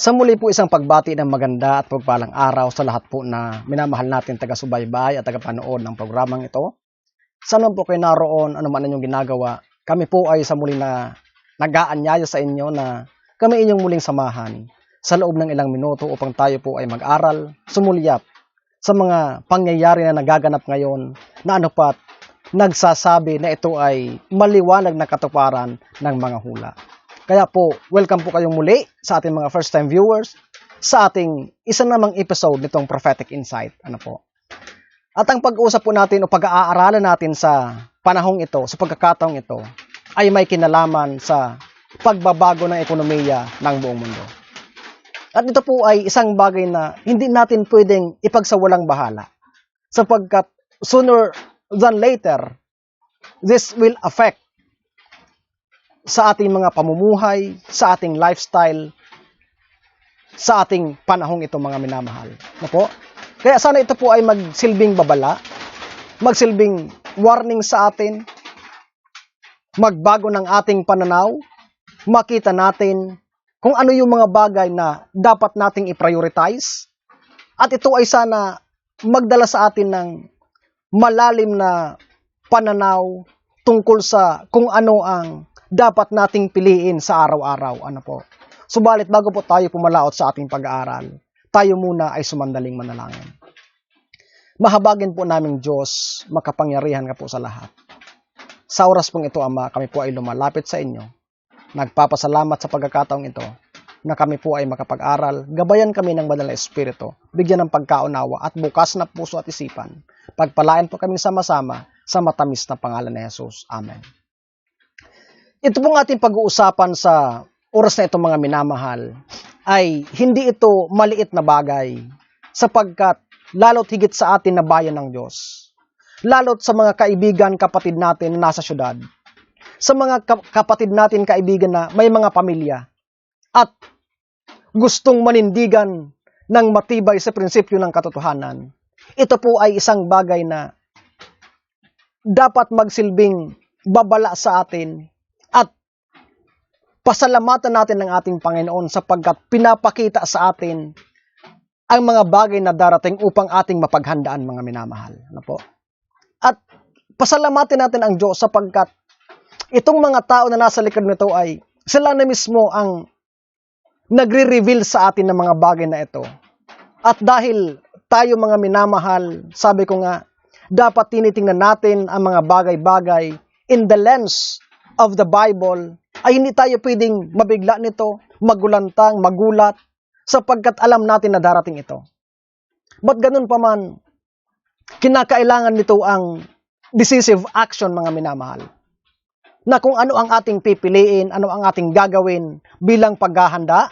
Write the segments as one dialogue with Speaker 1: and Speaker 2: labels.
Speaker 1: Sa muli po isang pagbati ng maganda at pagpalang araw sa lahat po na minamahal natin taga-subaybay at taga-panood ng programang ito. Saan po kayo naroon, ano man inyong ginagawa, kami po ay sa muli na nag-aanyaya sa inyo na kami inyong muling samahan sa loob ng ilang minuto upang tayo po ay mag-aral, sumulyap sa mga pangyayari na nagaganap ngayon na ano pat nagsasabi na ito ay maliwanag na katuparan ng mga hula. Kaya po, welcome po kayong muli sa ating mga first-time viewers sa ating isa namang episode nitong Prophetic Insight. Ano po? At ang pag-uusap po natin o pag-aaralan natin sa panahong ito, sa pagkakataong ito, ay may kinalaman sa pagbabago ng ekonomiya ng buong mundo. At ito po ay isang bagay na hindi natin pwedeng ipagsawalang bahala. Sapagkat sooner than later, this will affect sa ating mga pamumuhay, sa ating lifestyle, sa ating panahong ito mga minamahal. Ano po? Kaya sana ito po ay magsilbing babala, magsilbing warning sa atin, magbago ng ating pananaw, makita natin kung ano yung mga bagay na dapat nating i-prioritize, at ito ay sana magdala sa atin ng malalim na pananaw tungkol sa kung ano ang dapat nating piliin sa araw-araw. Ano po? Subalit bago po tayo pumalaot sa ating pag-aaral, tayo muna ay sumandaling manalangin. Mahabagin po naming Diyos, makapangyarihan ka po sa lahat. Sa oras pong ito, Ama, kami po ay lumalapit sa inyo. Nagpapasalamat sa pagkakataong ito na kami po ay makapag-aral. Gabayan kami ng Banal na Espiritu, bigyan ng pagkaunawa at bukas na puso at isipan. Pagpalain po kami sama-sama sa matamis na pangalan ni Jesus. Amen. Ito pong ating pag-uusapan sa oras na ito mga minamahal ay hindi ito maliit na bagay sapagkat lalo't higit sa atin na bayan ng Diyos, lalo't sa mga kaibigan, kapatid natin na nasa syudad, sa mga kapatid natin, kaibigan na may mga pamilya at gustong manindigan ng matibay sa prinsipyo ng katotohanan. Ito po ay isang bagay na dapat magsilbing babala sa atin at pasalamatan natin ng ating Panginoon sapagkat pinapakita sa atin ang mga bagay na darating upang ating mapaghandaan mga minamahal. Ano po? At pasalamatin natin ang Diyos sapagkat itong mga tao na nasa likod nito ay sila na mismo ang nagre-reveal sa atin ng mga bagay na ito. At dahil tayo mga minamahal, sabi ko nga, dapat tinitingnan natin ang mga bagay-bagay in the lens of the Bible, ay hindi tayo pwedeng mabigla nito, magulantang, magulat, sapagkat alam natin na darating ito. But ganun pa man, kinakailangan nito ang decisive action mga minamahal. Na kung ano ang ating pipiliin, ano ang ating gagawin bilang paghahanda,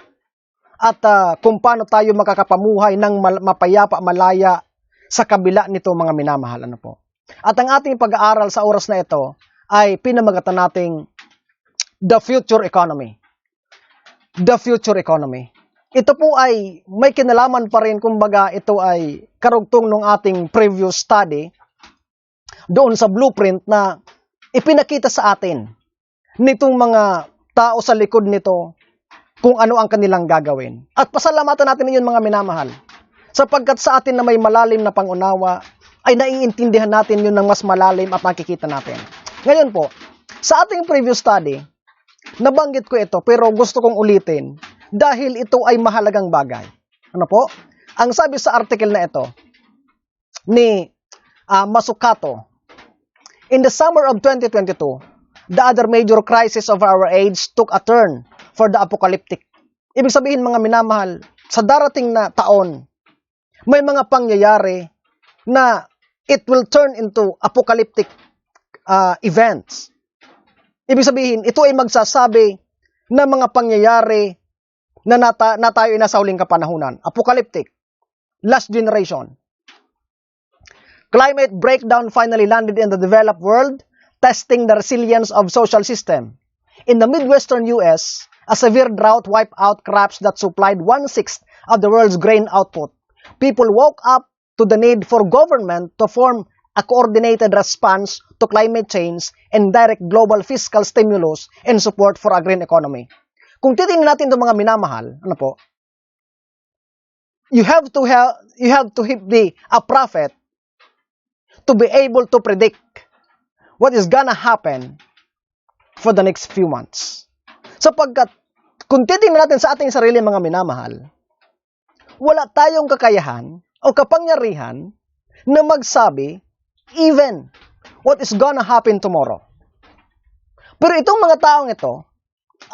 Speaker 1: at kung paano tayo makakapamuhay ng mapayapa, malaya sa kabila nito mga minamahal. Ano po? At ang ating pag-aaral sa oras na ito ay pinamagatan nating the future economy. The future economy. Ito po ay may kinalaman pa rin, kumbaga ito ay karugtong ng ating previous study doon sa blueprint na ipinakita sa atin nitong mga tao sa likod nito kung ano ang kanilang gagawin. At pasalamatan natin yun mga minamahal. Sapagkat sa atin na may malalim na pangunawa, ay naiintindihan natin yun ng mas malalim at nakikita natin. Ngayon po, sa ating previous study, nabanggit ko ito pero gusto kong ulitin dahil ito ay mahalagang bagay. Ano po? Ang sabi sa article na ito ni Masukato, in the summer of 2022, the other major crisis of our age took a turn for the apocalyptic. Ibig sabihin mga minamahal, sa darating na taon, may mga pangyayari na it will turn into apocalyptic events. Ibig sabihin, ito ay magsasabi ng mga pangyayari na tayo ay nasa huling kapanahunan. Apocalyptic. Last generation. Climate breakdown finally landed in the developed world, testing the resilience of social system. In the Midwestern US, a severe drought wiped out crops that supplied 1/6 of the world's grain output. People woke up to the need for government to form a coordinated response to climate change and direct global fiscal stimulus and support for a green economy. Kung titingnan natin itong mga minamahal, ano po, you have to be a prophet to be able to predict what is gonna happen for the next few months. Sapagkat, kung titingnan natin sa ating sarili mga minamahal, wala tayong kakayahan o kapangyarihan na magsabi even what is gonna happen tomorrow. Pero itong mga taong ito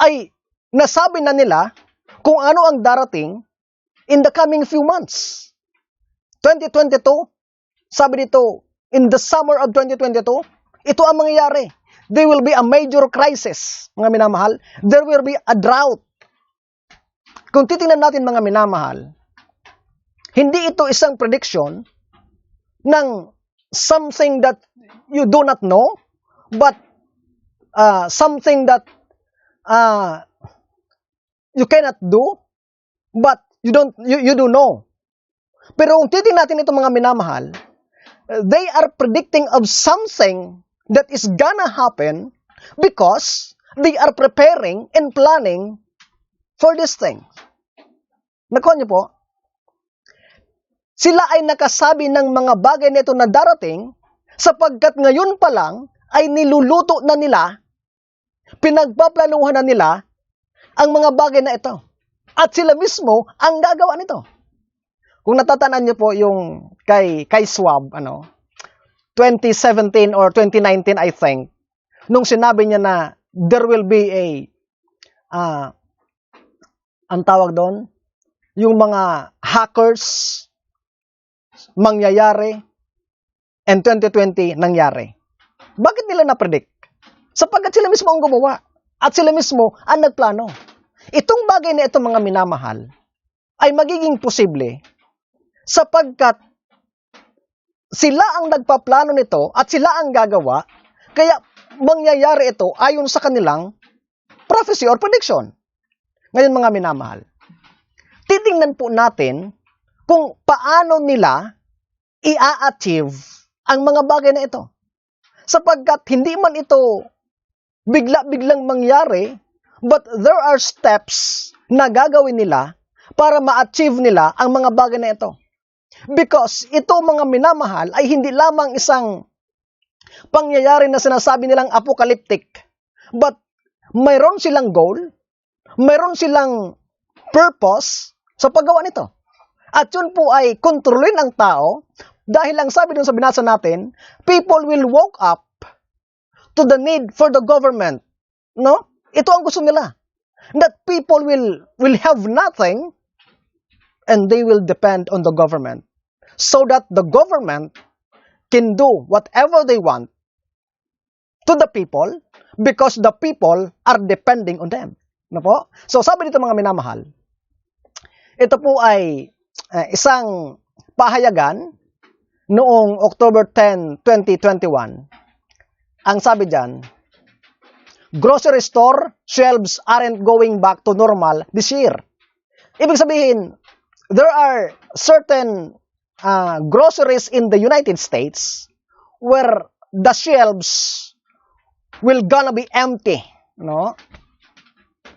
Speaker 1: ay nasabi na nila kung ano ang darating in the coming few months. 2022, sabi dito, in the summer of 2022, ito ang mangyayari. There will be a major crisis, mga minamahal. There will be a drought. Kung titingnan natin mga minamahal, hindi ito isang prediction ng something that you do not know, but something that you cannot do, but you do know. Pero kung titingnan natin ito mga minamahal, they are predicting of something that is gonna happen because they are preparing and planning for this thing. Nakuha niyo po? Sila ay nakasabi ng mga bagay na ito na darating sapagkat ngayon pa lang ay niluluto na nila, pinagpaplanuhan na nila ang mga bagay na ito. At sila mismo ang gagawa nito. Kung natatandaan niyo po yung kay Schwab, 2017 or 2019 I think, nung sinabi niya na there will be ang tawag doon, yung mga hackers mangyayari and 2020 nangyari. Bakit nila na-predict? Sapagkat sila mismo ang gumawa at sila mismo ang nagplano. Itong bagay na ito mga minamahal ay magiging posible sapagkat sila ang nagpaplano nito at sila ang gagawa, kaya mangyayari ito ayon sa kanilang prophecy or prediction. Ngayon mga minamahal, titingnan po natin kung paano nila i-achieve ang mga bagay na ito. Sapagkat hindi man ito bigla-biglang mangyari, but there are steps na gagawin nila para ma-achieve nila ang mga bagay na ito. Because ito mga minamahal ay hindi lamang isang pangyayari na sinasabi nilang apocalyptic, but mayroon silang goal, mayroon silang purpose sa paggawa nito. At yun po ay kontrolin ang tao dahil ang sabi dun sa binasa natin, people will woke up to the need for the government. No? Ito ang gusto nila. That people will have nothing and they will depend on the government. So that the government can do whatever they want to the people because the people are depending on them. No po? So sabi dito mga minamahal, ito po ay isang pahayagan noong October 10, 2021. Ang sabi dyan, grocery store shelves aren't going back to normal this year. Ibig sabihin, there are certain groceries in the United States where the shelves will gonna be empty. No?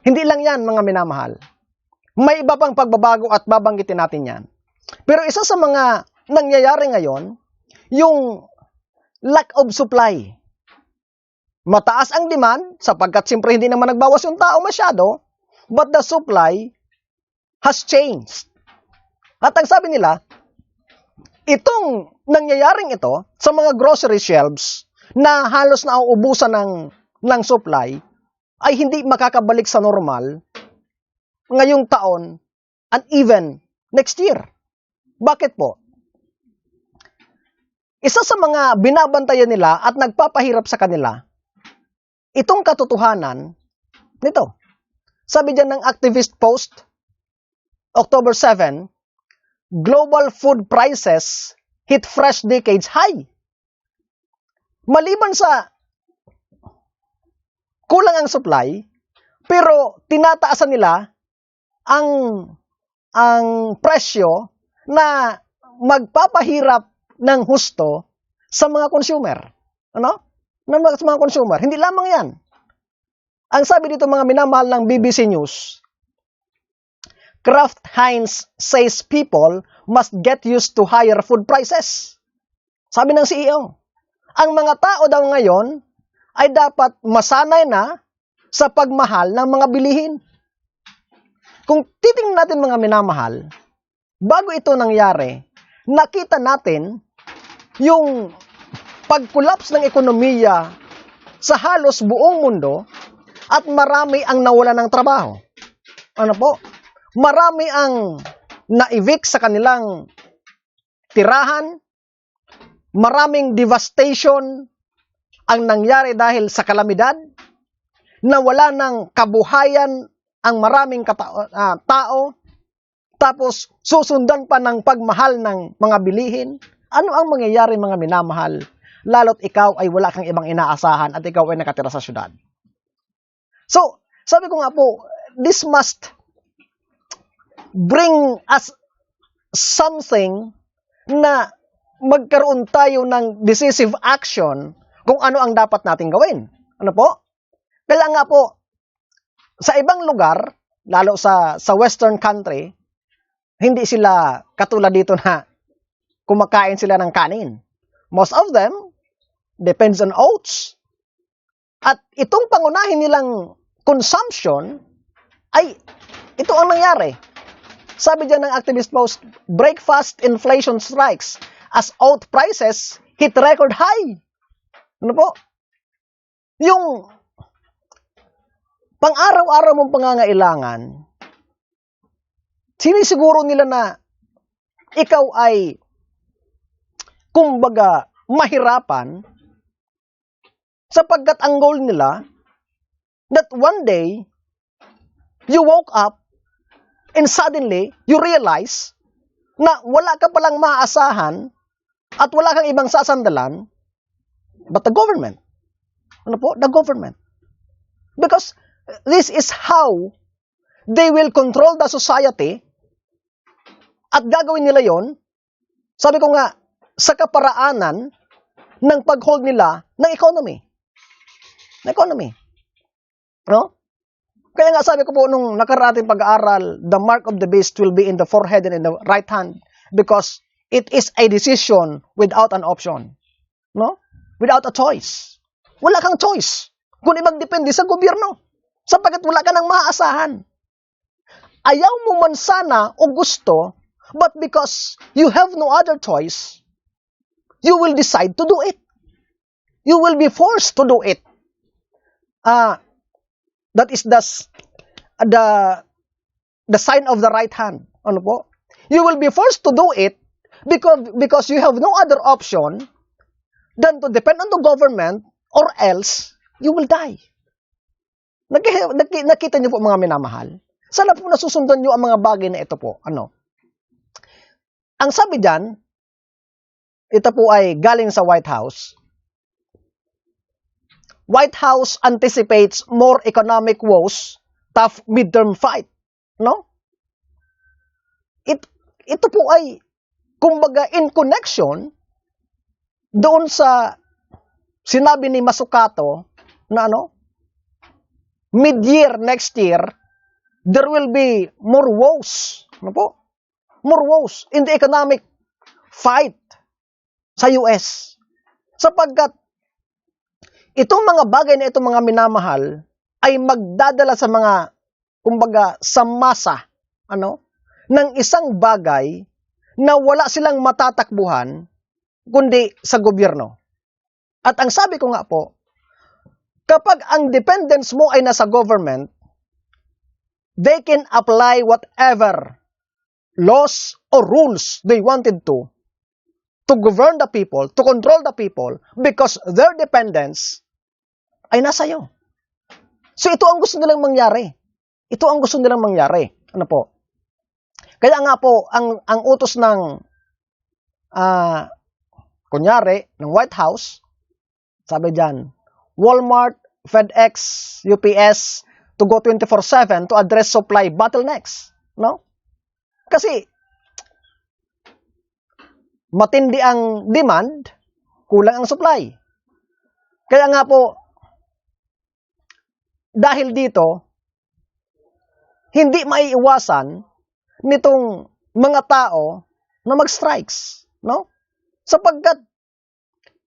Speaker 1: Hindi lang yan, mga minamahal. May iba pang pagbabago at babanggitin natin yan. Pero isa sa mga nangyayari ngayon, yung lack of supply. Mataas ang demand sapagkat siyempre hindi naman nagbawas yung tao masyado, but the supply has changed. At ang sabi nila, itong nangyayaring ito sa mga grocery shelves na halos nauubusan ng supply ay hindi makakabalik sa normal ngayong taon and even next year. Bakit po? Isa sa mga binabantayan nila at nagpapahirap sa kanila, itong katotohanan nito. Sabi dyan ng activist post, October 7, global food prices hit fresh decades high. Maliban sa kulang ang supply, pero tinataasan nila ang presyo na magpapahirap ng husto sa mga consumer. Ano? Sa mga consumer. Hindi lamang yan. Ang sabi dito mga minamahal ng BBC News, Kraft Heinz says people must get used to higher food prices. Sabi ng CEO, ang mga tao daw ngayon ay dapat masanay na sa pagmahal ng mga bilihin. Kung titingnan natin mga minamahal, bago ito nangyari, nakita natin yung pag-collapse ng ekonomiya sa halos buong mundo at marami ang nawala ng trabaho. Ano po? Marami ang na-evict sa kanilang tirahan, maraming devastation ang nangyari dahil sa kalamidad, nawala ng kabuhayan ang maraming tao, tapos susundan pa ng pagmahal ng mga bilihin. Ano ang mangyayari mga minamahal? Lalo't ikaw ay wala kang ibang inaasahan at ikaw ay nakatira sa syudad. So, sabi ko nga po, this must bring us something na magkaroon tayo ng decisive action kung ano ang dapat nating gawin. Ano po? Kaya nga po, sa ibang lugar, lalo sa western country, hindi sila katulad dito na kumakain sila ng kanin. Most of them depends on oats. At itong pangunahin nilang consumption ay ito ang nangyari. Sabi dyan ng activist post, breakfast inflation strikes as oat prices hit record high. Ano po? Yung pang-araw-araw mong pangangailangan, sinisiguro nila na ikaw ay kumbaga mahirapan sapagkat ang goal nila that one day you woke up and suddenly, you realize na wala ka palang maaasahan at wala kang ibang sasandalan but the government. Ano po? The government. Because this is how they will control the society at gagawin nila yon. Sabi ko nga, sa kaparaanan ng pag-hold nila ng economy. No? Kaya nga sabi ko po nung nakarating pag-aaral, the mark of the beast will be in the forehead and in the right hand because it is a decision without an option. No? Without a choice. Wala kang choice. Kundi magdepende sa gobyerno. Sapagkat wala ka nang maaasahan. Ayaw mo man sana o gusto, but because you have no other choice, you will decide to do it. You will be forced to do it. That is the sign of the right hand. Ano po? You will be forced to do it because you have no other option than to depend on the government or else you will die. Nakita niyo po mga minamahal? Sana po nasusundan niyo ang mga bagay na ito po. Ano? Ang sabi diyan, ito po ay galing sa White House. White House anticipates more economic woes, tough midterm fight. No? Ito po ay, kumbaga, in connection doon sa sinabi ni Mazzucato na mid-year next year, there will be more woes. Ano po? More woes in the economic fight sa US. Sapagkat itong mga bagay na itong mga minamahal ay magdadala sa mga, kumbaga, sa masa, ng isang bagay na wala silang matatakbuhan kundi sa gobyerno. At ang sabi ko nga po, kapag ang dependence mo ay nasa government, they can apply whatever laws or rules they wanted to govern the people, to control the people, because their dependence ay nasa iyo. So ito ang gusto nilang mangyari. Ito ang gusto nilang mangyari. Ano po? Kaya nga po, ang utos ng kunyari, ng White House, sabi dyan, Walmart, FedEx, UPS, to go 24/7 to address supply bottlenecks. No? Kasi, matindi ang demand, kulang ang supply. Kaya nga po, dahil dito, hindi maiiwasan nitong mga tao na mag-strikes, no? Sapagkat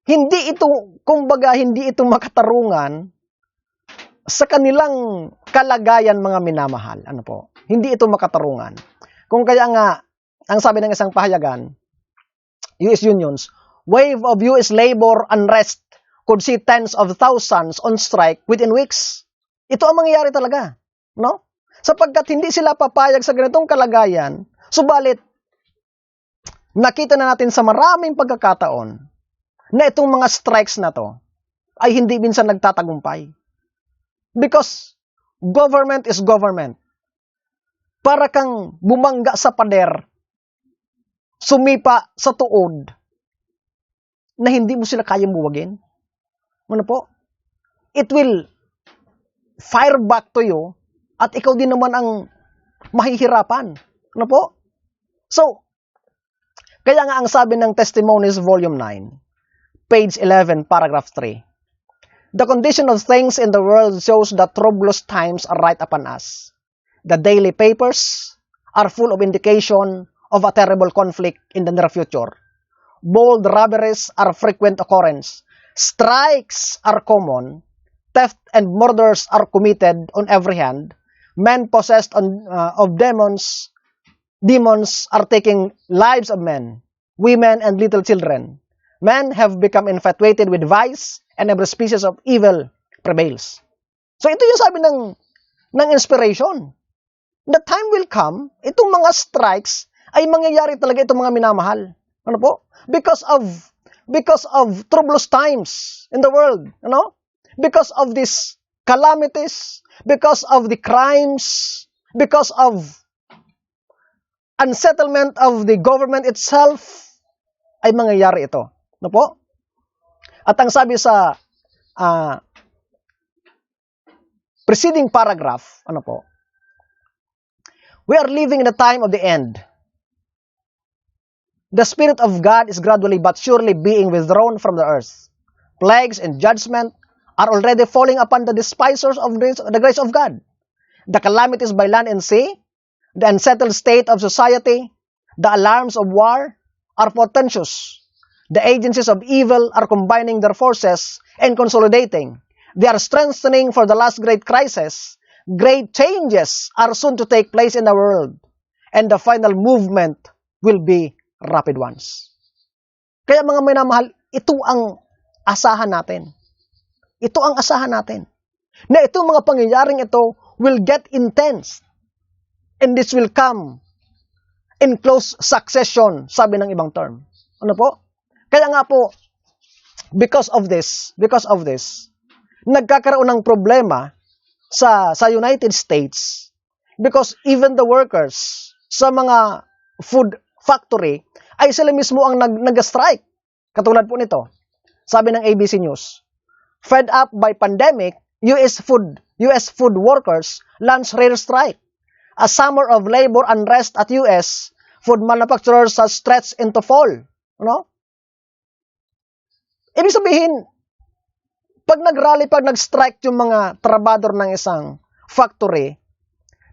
Speaker 1: hindi ito, kumbaga, hindi ito makatarungan sa kanilang kalagayan, mga minamahal. Ano po? Hindi ito makatarungan. Kung kaya nga, ang sabi ng isang pahayagan, US unions, wave of US labor unrest could see tens of thousands on strike within weeks. Ito ang mangyayari talaga, no? Sapagkat hindi sila papayag sa ganitong kalagayan, subalit, nakita na natin sa maraming pagkakataon na itong mga strikes na to ay hindi minsan nagtatagumpay. Because government is government. Para kang bumangga sa pader, sumipa sa tuod, na hindi mo sila kayang buwagin. Ano po? It will fire back to you at ikaw din naman ang mahihirapan. Ano po? So, kaya nga ang sabi ng Testimonies Volume 9, page 11, paragraph 3, the condition of things in the world shows that troublous times are right upon us. The daily papers are full of indication of a terrible conflict in the near future. Bold robberies are frequent occurrence. Strikes are common. Theft and murders are committed on every hand. Men possessed of demons are taking lives of men, women, and little children. Men have become infatuated with vice, and every species of evil prevails. So ito yung sabi ng inspiration. The time will come, itong mga strikes ay mangyayari talaga, itong mga minamahal. Ano po? Because of troublous times in the world, because of these calamities, because of the crimes, because of unsettlement of the government itself, ay mangyayari ito. Ano po? At ang sabi sa preceding paragraph, ano po? We are living in the time of the end. The Spirit of God is gradually but surely being withdrawn from the earth. Plagues and judgment are already falling upon the despisers of the grace of God. The calamities by land and sea, the unsettled state of society, the alarms of war are portentous. The agencies of evil are combining their forces and consolidating. They are strengthening for the last great crisis. Great changes are soon to take place in the world, and the final movement will be rapid ones. Kaya mga minamahal, ito ang asahan natin. Ito ang asahan natin. Na itong mga pangyayaring ito will get intense. And this will come in close succession, sabi ng ibang term. Ano po? Kaya nga po, because of this, nagkakaroon ng problema sa United States because even the workers sa mga food factory ay sila mismo ang nag-strike. Katulad po nito, sabi ng ABC News, fed up by pandemic, US food workers launch rare strike. A summer of labor unrest at US food manufacturers has stretched into fall. Ibig sabihin, pag nag-strike yung mga trabador ng isang factory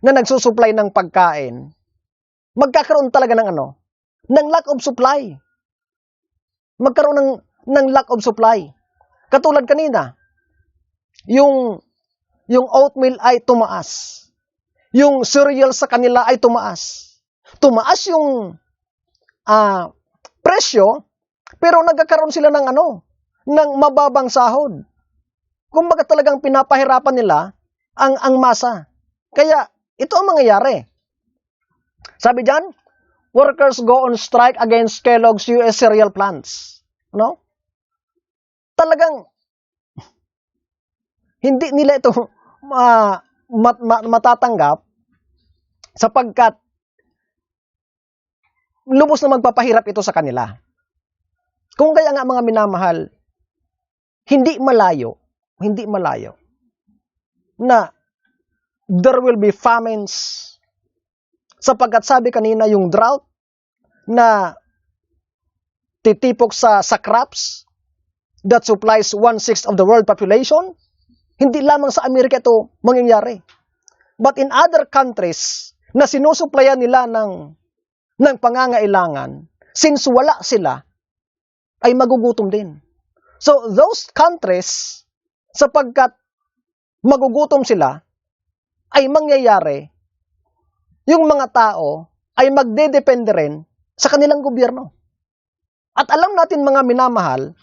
Speaker 1: na nagsusupply ng pagkain, magkakaroon talaga ng lack of supply. Magkaroon ng lack of supply. Katulad kanina, yung oatmeal ay tumaas. Yung cereal sa kanila ay tumaas. Tumaas yung presyo, pero nagkakaroon sila ng mababang sahod. Kumbaga talagang pinapahirapan nila ang masa. Kaya ito ang mangyayari. Sabi diyan, workers go on strike against Kellogg's US cereal plants. Talagang hindi nila ito matatanggap sapagkat lubos na magpapahirap ito sa kanila. Kung kaya nga mga minamahal, hindi malayo na there will be famines sapagkat sabi kanina yung drought na titipok sa crops that supplies 1/6 of the world population, hindi lamang sa Amerika ito mangyayari. But in other countries na sinusuplayan nila ng pangangailangan, since wala sila, ay magugutom din. So, those countries, sapagkat magugutom sila, ay mangyayari, yung mga tao ay magdedepende rin sa kanilang gobyerno. At alam natin mga minamahal,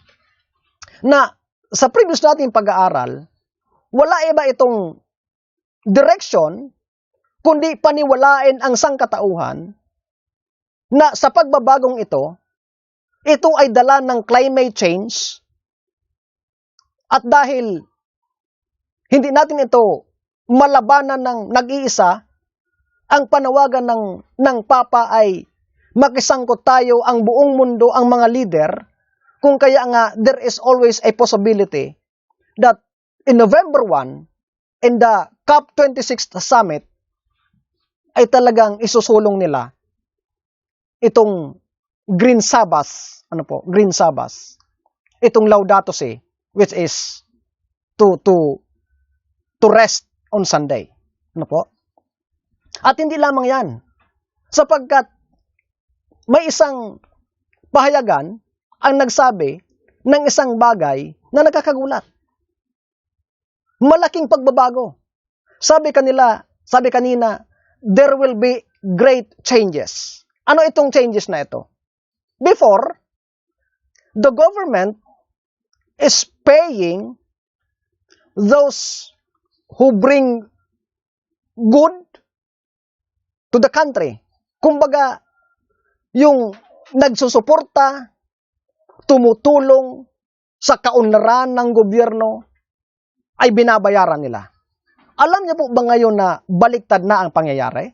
Speaker 1: na sa previous nating pag-aaral, wala iba itong direction, kundi paniwalain ang sangkatauhan na sa pagbabagong ito ay dala ng climate change, at dahil hindi natin ito malabanan ng nag-iisa, ang panawagan ng Papa ay makisangkot tayo, ang buong mundo, ang mga leader, kung kaya nga there is always a possibility that in November 1, in the COP26 summit, ay talagang isusulong nila itong Green Sabbath, Green Sabbath, itong Laudato Si, which is to rest on Sunday. At hindi lamang yan, sapagkat may isang pahayagan ang nagsabi ng isang bagay na nakakagulat. Malaking pagbabago. Sabi kanina, there will be great changes. Ano itong changes na ito? Before, the government is paying those who bring good to the country. Kumbaga, yung nagsusuporta, tumutulong sa kaunlaran ng gobyerno, ay binabayaran nila. Alam niyo po ba ngayon na baliktad na ang pangyayari?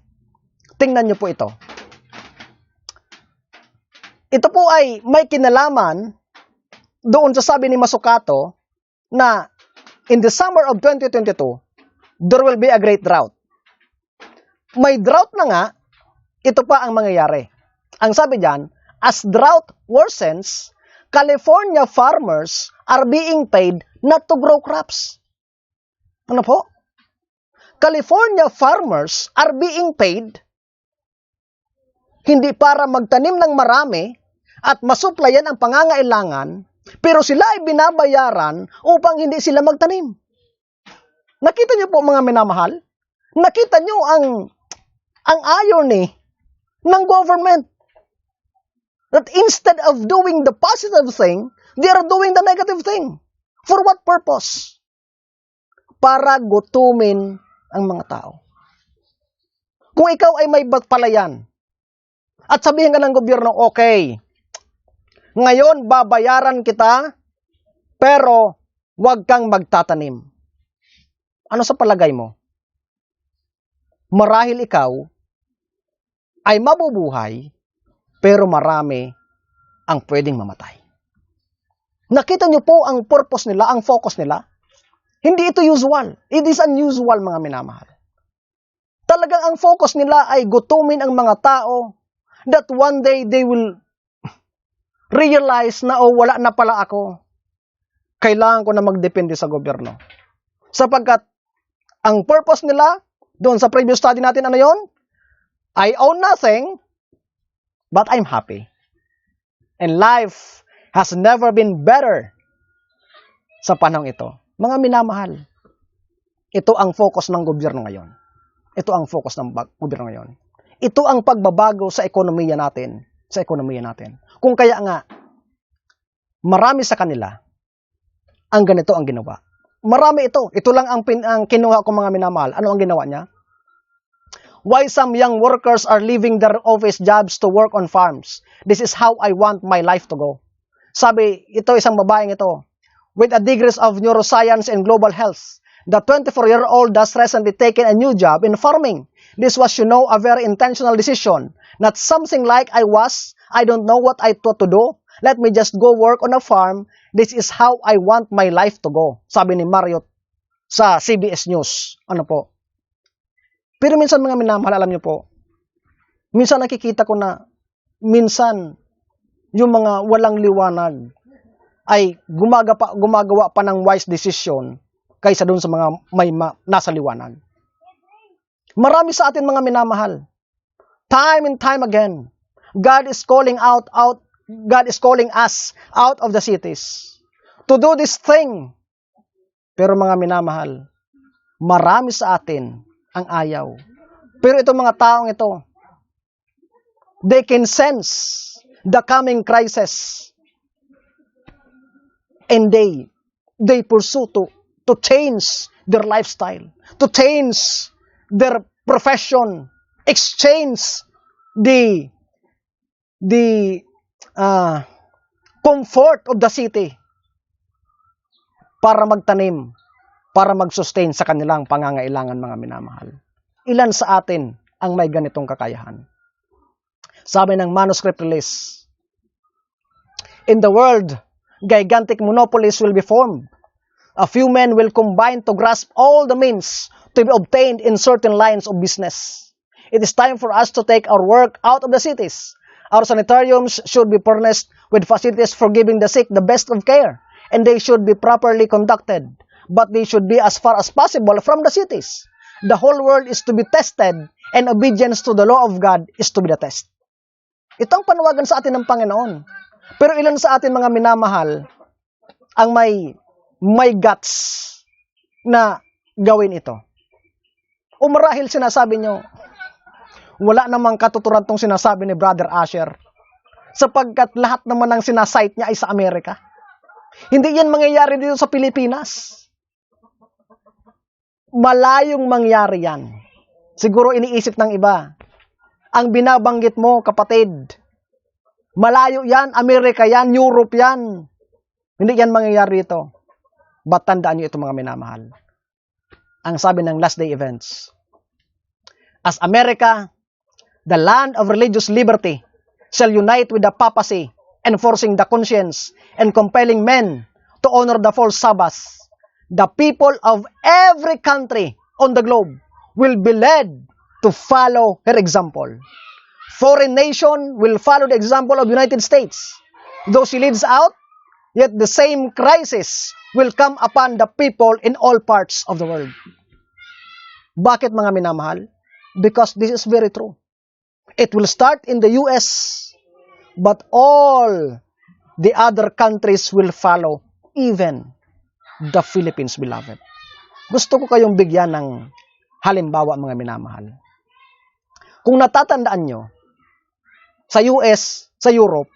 Speaker 1: Tingnan niyo po ito. Ito po ay may kinalaman doon sa sabi ni Masukato na in the summer of 2022, there will be a great drought. May drought na nga, ito pa ang mangyayari. Ang sabi diyan, as drought worsens, California farmers are being paid not to grow crops. Ano po? California farmers are being paid hindi para magtanim ng marami at masuplayan ang pangangailangan, pero sila ay binabayaran upang hindi sila magtanim. Nakita niyo po mga minamahal? Nakita niyo ang irony ng government. That instead of doing the positive thing, they are doing the negative thing. For what purpose? Para gutumin ang mga tao. Kung ikaw ay may palayan, at sabihin ka ng gobyerno, okay, ngayon babayaran kita, pero huwag kang magtatanim. Ano sa palagay mo? Marahil ikaw ay mabubuhay, pero marami ang pwedeng mamatay. Nakita niyo po ang purpose nila, ang focus nila? Hindi ito usual. It is unusual, mga minamahal. Talagang ang focus nila ay gutumin ang mga tao that one day they will realize na, wala na pala ako. Kailangan ko na magdepende sa gobyerno. Sapagkat ang purpose nila, doon sa previous study natin, ano yon? I own nothing, but I'm happy. And life has never been better sa panahong ito. Mga minamahal, ito ang focus ng gobyerno ngayon. Ito ang focus ng gobyerno ngayon. Ito ang pagbabago sa ekonomiya natin. Sa ekonomiya natin. Kung kaya nga, marami sa kanila, ang ganito ang ginawa. Marami ito. Ito lang ang kinuha ko, mga minamahal. Ano ang ginawa niya? Why some young workers are leaving their office jobs to work on farms. This is how I want my life to go. Sabi, ito isang babaeng ito. With a degree of neuroscience and global health, the 24-year-old has recently taken a new job in farming. This was, a very intentional decision. Not something like I don't know what I thought to do. Let me just go work on a farm. This is how I want my life to go. Sabi ni Marriott sa CBS News. Ano po? Pero minsan, mga minamahal, alam niyo po, minsan nakikita ko na minsan yung mga walang liwanag ay gumagawa pa ng wise decision kaysa doon sa mga nasa liwanag. Marami sa atin mga minamahal. Time and time again, God is calling God is calling us out of the cities to do this thing. Pero mga minamahal, marami sa atin ang ayaw. Pero itong mga taong ito, they can sense the coming crisis. And they pursue to change their lifestyle, to change their profession, exchange the comfort of the city para magtanim, para mag-sustain sa kanilang pangangailangan, mga minamahal. Ilan sa atin ang may ganitong kakayahan? Sabi ng manuscript release, in the world, gigantic monopolies will be formed. A few men will combine to grasp all the means to be obtained in certain lines of business. It is time for us to take our work out of the cities. Our sanitariums should be furnished with facilities for giving the sick the best of care, and they should be properly conducted, but they should be as far as possible from the cities. The whole world is to be tested, and obedience to the law of God is to be the test. Ito ang panawagan sa atin ng Panginoon. Pero ilan sa atin mga minamahal ang may guts na gawin ito? O marahil sinasabi nyo, wala namang katuturan tong sinasabi ni Brother Asher, sapagkat lahat naman ng sinasite niya ay sa Amerika. Hindi yan mangyayari dito sa Pilipinas. Malayong mangyari yan. Siguro iniisip ng iba. Ang binabanggit mo, kapatid, malayo yan, Amerika yan, Europe yan. Hindi yan mangyayari ito. But tandaan niyo ito mga minamahal. Ang sabi ng Last Day Events, as America, the land of religious liberty, shall unite with the papacy, enforcing the conscience and compelling men to honor the false Sabbath, the people of every country on the globe will be led to follow her example. Foreign nation will follow the example of United States. Though she leads out, yet the same crisis will come upon the people in all parts of the world. Bakit mga minamahal? Because this is very true. It will start in the US, but all the other countries will follow, even the Philippines, beloved. Gusto ko kayong bigyan ng halimbawa, mga minamahal. Kung natatandaan nyo, sa US, sa Europe,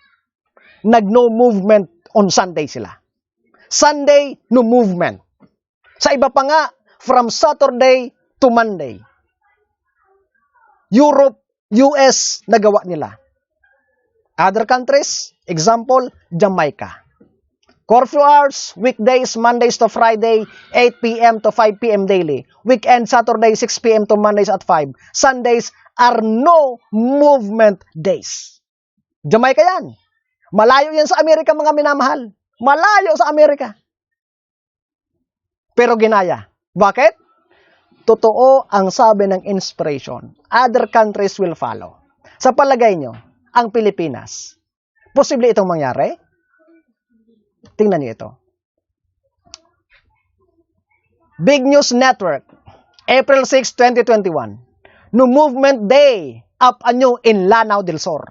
Speaker 1: nag-no movement on Sunday sila. Sunday, no movement. Sa iba pa nga, from Saturday to Monday. Europe, US, nagawa nila. Other countries, example, Jamaica. Curfew hours, weekdays, Mondays to Friday, 8 p.m. to 5 p.m. daily. Weekend, Saturday, 6 p.m. to Mondays at 5. Sundays are no movement days. Jamaica yan. Malayo yan sa Amerika, mga minamahal. Malayo sa Amerika. Pero ginaya. Bakit? Totoo ang sabi ng inspiration. Other countries will follow. Sa palagay nyo, ang Pilipinas, posible itong mangyari? Tingnan niyo ito. Big News Network, April 6, 2021. No Movement Day up anew in Lanao del Sur.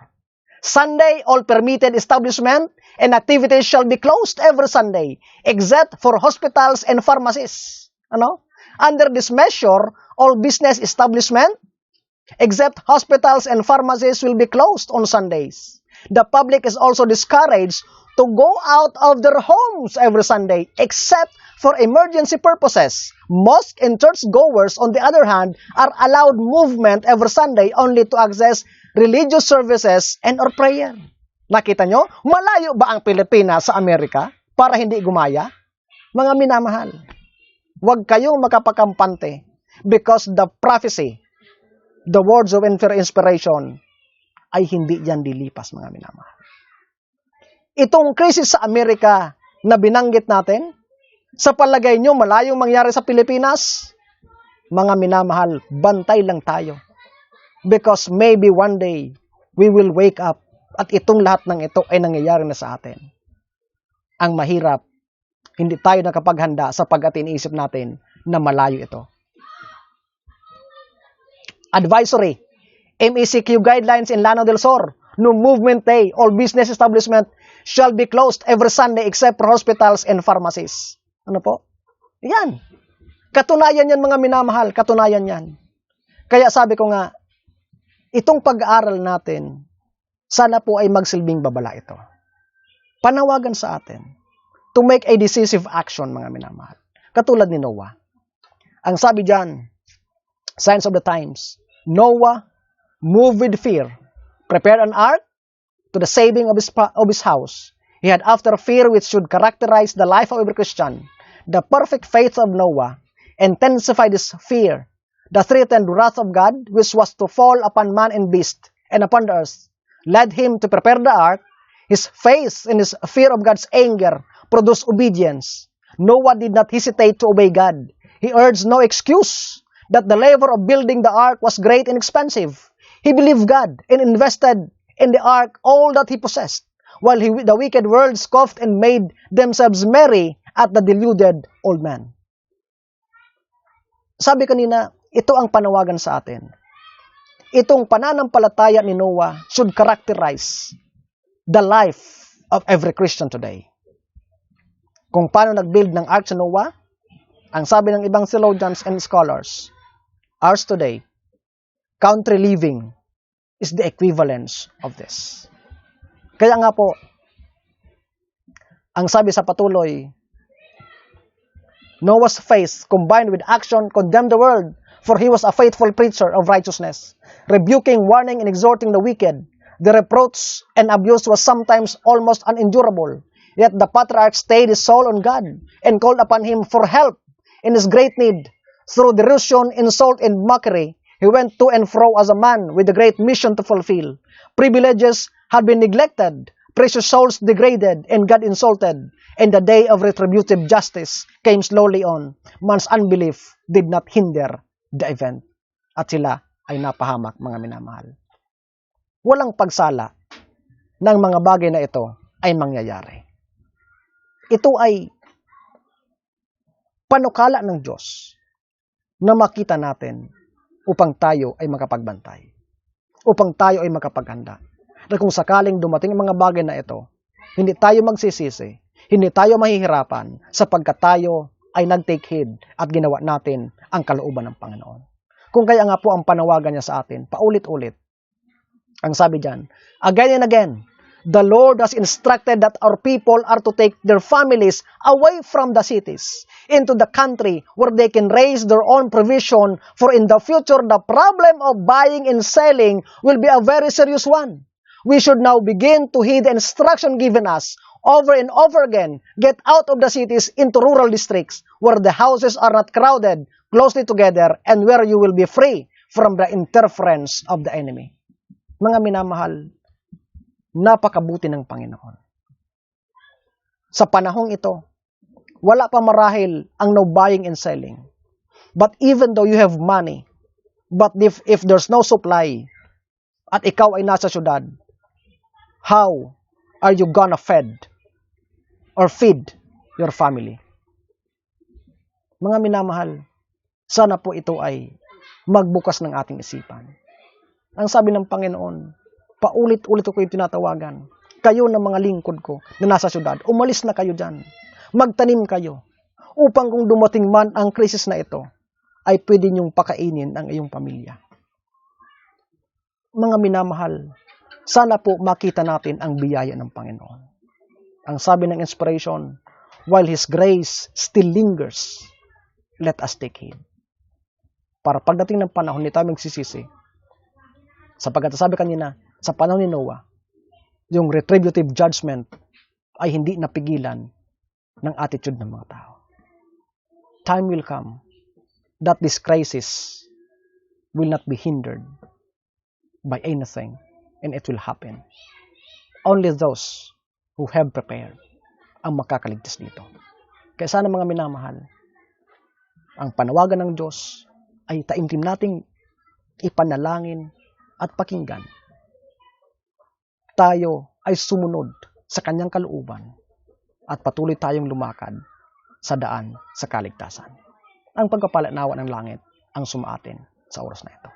Speaker 1: Sunday, all permitted establishment and activities shall be closed every Sunday, except for hospitals and pharmacies. Ano? Under this measure, all business establishment, except hospitals and pharmacies, will be closed on Sundays. The public is also discouraged to go out of their homes every Sunday, except for emergency purposes. Mosque and church-goers, on the other hand, are allowed movement every Sunday only to access religious services and or prayer. Nakita nyo? Malayo ba ang Pilipinas sa Amerika para hindi gumaya? Mga minamahal, huwag kayong makapakampante because the prophecy, the words of inspiration, ay hindi yan dilipas, mga minamahal. Itong krisis sa Amerika na binanggit natin, sa palagay nyo, malayong mangyari sa Pilipinas? Mga minamahal, bantay lang tayo. Because maybe one day, we will wake up at itong lahat ng ito ay nangyayari na sa atin. Ang mahirap, hindi tayo nakapaghanda sapagkat iniisip natin na malayo ito. Advisory. MECQ guidelines in Lanao del Sur. No movement day. All business establishment shall be closed every Sunday except for hospitals and pharmacies. Ano po? Yan. Katunayan yan mga minamahal. Katunayan yan. Kaya sabi ko nga, itong pag-aaral natin, sana po ay magsilbing babala ito. Panawagan sa atin to make a decisive action, mga minamahal. Katulad ni Noah. Ang sabi dyan, Signs of the Times, Noah moved with fear, prepared an ark to the saving of his house. He had after fear which should characterize the life of every Christian. The perfect faith of Noah intensified his fear. The threatened wrath of God, which was to fall upon man and beast and upon the earth, led him to prepare the ark. His faith and his fear of God's anger produced obedience. Noah did not hesitate to obey God. He urged no excuse that the labor of building the ark was great and expensive. He believed God and invested in the ark all that he possessed, while the wicked world scoffed and made themselves merry at the deluded old man. Sabi kanina, ito ang panawagan sa atin. Itong pananampalataya ni Noah should characterize the life of every Christian today. Kung paano nag-build ng ark si Noah, ang sabi ng ibang theologians and scholars, ours today, country living is the equivalence of this. Kaya nga po, ang sabi sa patuloy, Noah's faith combined with action condemned the world, for he was a faithful preacher of righteousness, rebuking, warning, and exhorting the wicked. The reproach and abuse was sometimes almost unendurable. Yet the patriarch stayed his soul on God and called upon him for help in his great need. Through derision, insult, and mockery, he went to and fro as a man with a great mission to fulfill. Privileges had been neglected, precious souls degraded, and God insulted, and the day of retributive justice came slowly on. Man's unbelief did not hinder the event. At sila ay napahamak, mga minamahal. Walang pagsala ng mga bagay na ito ay mangyayari. Ito ay panukala ng Diyos na makita natin upang tayo ay makapagbantay, upang tayo ay makapaghanda. Na kung sakaling dumating ang mga bagay na ito, hindi tayo magsisisi, hindi tayo mahihirapan sapagkat tayo ay nag-take heed at ginawa natin ang kalooban ng Panginoon. Kung kaya nga po ang panawagan niya sa atin, paulit-ulit, ang sabi diyan, again and again, the Lord has instructed that our people are to take their families away from the cities into the country where they can raise their own provision, for in the future the problem of buying and selling will be a very serious one. We should now begin to heed the instruction given us over and over again. Get out of the cities into rural districts where the houses are not crowded closely together and where you will be free from the interference of the enemy. Mga minamahal, napakabuti ng Panginoon. Sa panahong ito, wala pa marahil ang no buying and selling. But even though you have money, but if there's no supply, at ikaw ay nasa syudad, how are you gonna feed your family? Mga minamahal, sana po ito ay magbukas ng ating isipan. Ang sabi ng Panginoon, paulit-ulit ko yung tinatawagan. Kayo na mga lingkod ko na nasa syudad, umalis na kayo dyan. Magtanim kayo. Upang kung dumating man ang krisis na ito, ay pwede niyong pakainin ang iyong pamilya. Mga minamahal, sana po makita natin ang biyaya ng Panginoon. Ang sabi ng inspiration, while His grace still lingers, let us take heed. Para pagdating ng panahon, hindi tayo magsisisi. Sapagkat sabi kanina, sa panahon ni Noah, yung retributive judgment ay hindi napigilan ng attitude ng mga tao. Time will come that this crisis will not be hindered by anything, and it will happen. Only those who have prepared ang makakaligtas dito. Kaya sana mga minamahal, ang panawagan ng Diyos ay taimtim nating ipanalangin at pakinggan. Tayo ay sumunod sa kanyang kalooban at patuloy tayong lumakad sa daan sa kaligtasan. Ang pagpapala nawa ng langit ang sumaatin sa oras na ito.